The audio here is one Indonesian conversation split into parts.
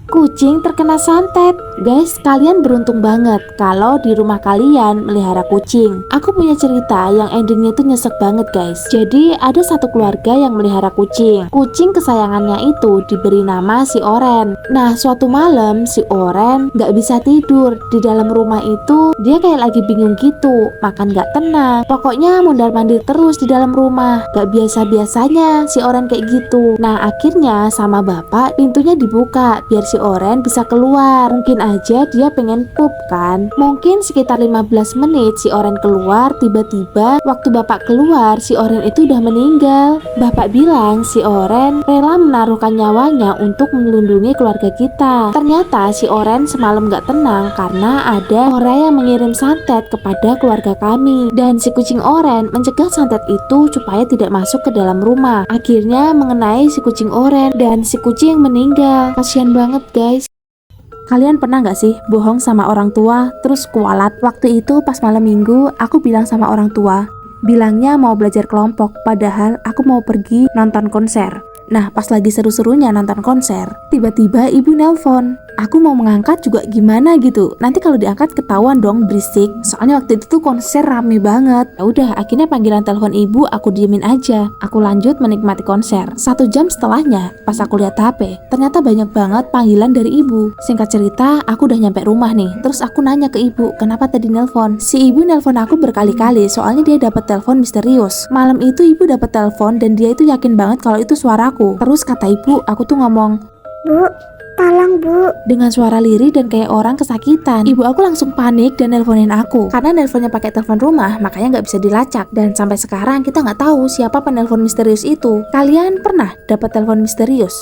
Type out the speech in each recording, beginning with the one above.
Kucing terkena santet. Guys, kalian beruntung banget kalau di rumah kalian melihara kucing. Aku punya cerita yang endingnya itu nyesek banget guys. Jadi ada satu keluarga yang melihara kucing. Kucing kesayangannya itu diberi nama si Oren. Nah, suatu malam si Oren gak bisa tidur. Di dalam rumah itu dia kayak lagi bingung gitu, makan gak tenang. Pokoknya mundar mandir terus di dalam rumah. Gak biasa-biasanya si Oren kayak gitu. Nah, akhirnya sama bapak pintunya dibuka biar si Oren bisa keluar. Mungkin aja dia pengen pup kan. Mungkin sekitar 15 menit si Oren keluar. Tiba-tiba waktu bapak keluar si Oren itu udah meninggal. Bapak bilang si Oren rela menaruhkan nyawanya untuk melindungi keluarga kita. Ternyata si Oren semalam gak tenang karena ada orang yang mengirim santet kepada keluarga kami. Dan si kucing Oren mencegah santet itu supaya tidak masuk ke dalam rumah. Akhirnya mengenai si kucing Oren dan si kucing meninggal. Kasian banget guys. Kalian pernah gak sih bohong sama orang tua terus kualat? Waktu itu pas malam minggu aku bilang sama orang tua, bilangnya mau belajar kelompok, padahal aku mau pergi nonton konser. Nah, pas lagi seru-serunya nonton konser, tiba-tiba ibu nelpon. Aku mau mengangkat juga gimana gitu. Nanti kalau diangkat ketahuan dong berisik. Soalnya waktu itu tuh konser rame banget. Ya udah, akhirnya panggilan telepon ibu aku diemin aja. Aku lanjut menikmati konser. 1 jam setelahnya, pas aku lihat HP, ternyata banyak banget panggilan dari ibu. Singkat cerita, aku udah nyampe rumah nih. Terus aku nanya ke ibu, kenapa tadi nelpon? Si ibu nelpon aku berkali-kali, soalnya dia dapat telepon misterius. Malam itu ibu dapat telepon dan dia itu yakin banget kalau itu suaraku. Terus kata ibu, aku tuh ngomong, "Bu, tolong bu," dengan suara lirih dan kayak orang kesakitan. Ibu aku langsung panik dan nelponin aku. Karena nelponnya pakai telepon rumah, makanya nggak bisa dilacak. Dan sampai sekarang kita nggak tahu siapa penelpon misterius itu. Kalian pernah dapat telepon misterius?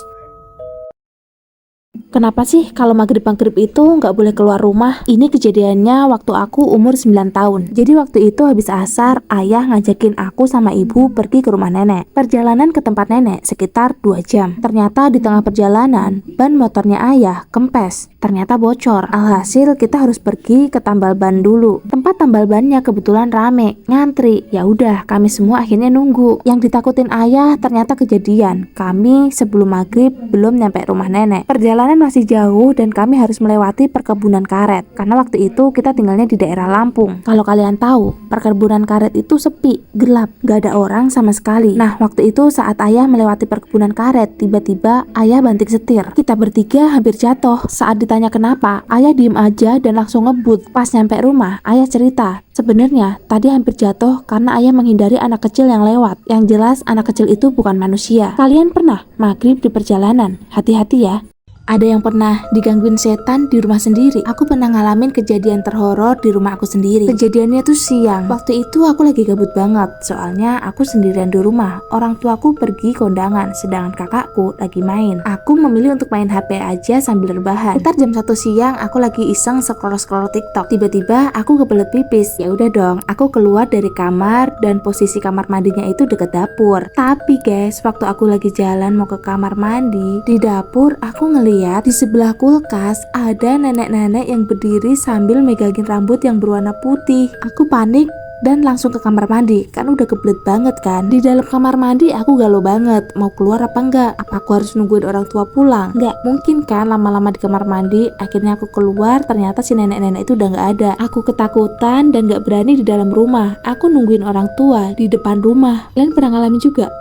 Kenapa sih kalau maghrib-maghrib itu nggak boleh keluar rumah? Ini kejadiannya waktu aku umur 9 tahun. Jadi waktu itu habis asar, ayah ngajakin aku sama ibu pergi ke rumah nenek. Perjalanan ke tempat nenek sekitar 2 jam. Ternyata di tengah perjalanan, ban motornya ayah kempes. Ternyata bocor. Alhasil kita harus pergi ke tambal ban dulu. Tempat tambal bannya kebetulan rame, ngantri. Ya udah, kami semua akhirnya nunggu. Yang ditakutin ayah ternyata kejadian. Kami sebelum maghrib belum nyampe rumah nenek. Perjalanan masih jauh dan kami harus melewati perkebunan karet. Karena waktu itu kita tinggalnya di daerah Lampung. Kalau kalian tahu, perkebunan karet itu sepi, gelap, gak ada orang sama sekali. Nah, waktu itu saat ayah melewati perkebunan karet, tiba-tiba ayah banting setir. Kita bertiga hampir jatuh. Saat ditanya kenapa, ayah diem aja dan langsung ngebut. Pas nyampe rumah, ayah cerita, sebenarnya tadi hampir jatuh karena ayah menghindari anak kecil yang lewat. Yang jelas anak kecil itu bukan manusia. Kalian pernah maghrib di perjalanan? Hati-hati ya. Ada yang pernah digangguin setan di rumah sendiri? Aku pernah ngalamin kejadian terhoror di rumah aku sendiri. Kejadiannya tuh siang. Waktu itu aku lagi gabut banget, soalnya aku sendirian di rumah. Orang tuaku pergi kondangan, sedangkan kakakku lagi main. Aku memilih untuk main HP aja sambil rebahan. Sekitar jam 1 siang, aku lagi iseng scroll-scroll TikTok. Tiba-tiba aku kebelet pipis. Ya udah dong, aku keluar dari kamar dan posisi kamar mandinya itu deket dapur. Tapi guys, waktu aku lagi jalan mau ke kamar mandi, di dapur aku ngeliat di sebelah kulkas ada nenek-nenek yang berdiri sambil megangin rambut yang berwarna putih. Aku panik dan langsung ke kamar mandi, kan udah kebelet banget kan. Di dalam kamar mandi aku galau banget, mau keluar apa enggak? Apa aku harus nungguin orang tua pulang? Enggak mungkin kan lama-lama di kamar mandi. Akhirnya aku keluar, ternyata si nenek-nenek itu udah nggak ada. Aku ketakutan dan nggak berani di dalam rumah. Aku nungguin orang tua di depan rumah. Kalian pernah ngalamin juga?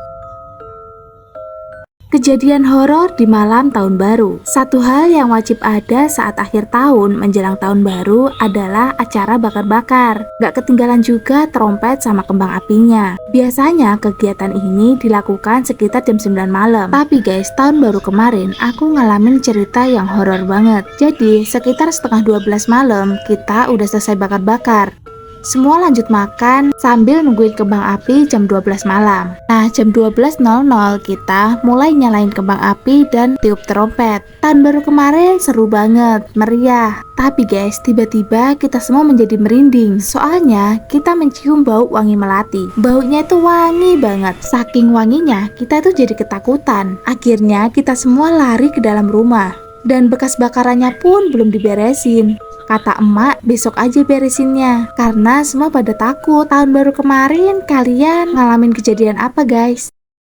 Kejadian horor di malam tahun baru. Satu hal yang wajib ada saat akhir tahun menjelang tahun baru adalah acara bakar-bakar. Gak ketinggalan juga trompet sama kembang apinya. Biasanya kegiatan ini dilakukan sekitar jam 9 malam. Tapi guys, tahun baru kemarin aku ngalamin cerita yang horor banget. Jadi sekitar setengah 12 malam kita udah selesai bakar-bakar. Semua lanjut makan sambil nungguin kembang api jam 12 malam. Nah, jam 12.00 kita mulai nyalain kembang api dan tiup trompet. Tahun baru kemarin seru banget, meriah. Tapi guys, tiba-tiba kita semua menjadi merinding. Soalnya kita mencium bau wangi melati. Baunya itu wangi banget. Saking wanginya, kita tuh jadi ketakutan. Akhirnya kita semua lari ke dalam rumah. Dan bekas bakarannya pun belum diberesin. Kata emak, besok aja beresinnya. Karena semua pada takut. Tahun baru kemarin kalian ngalamin kejadian apa guys?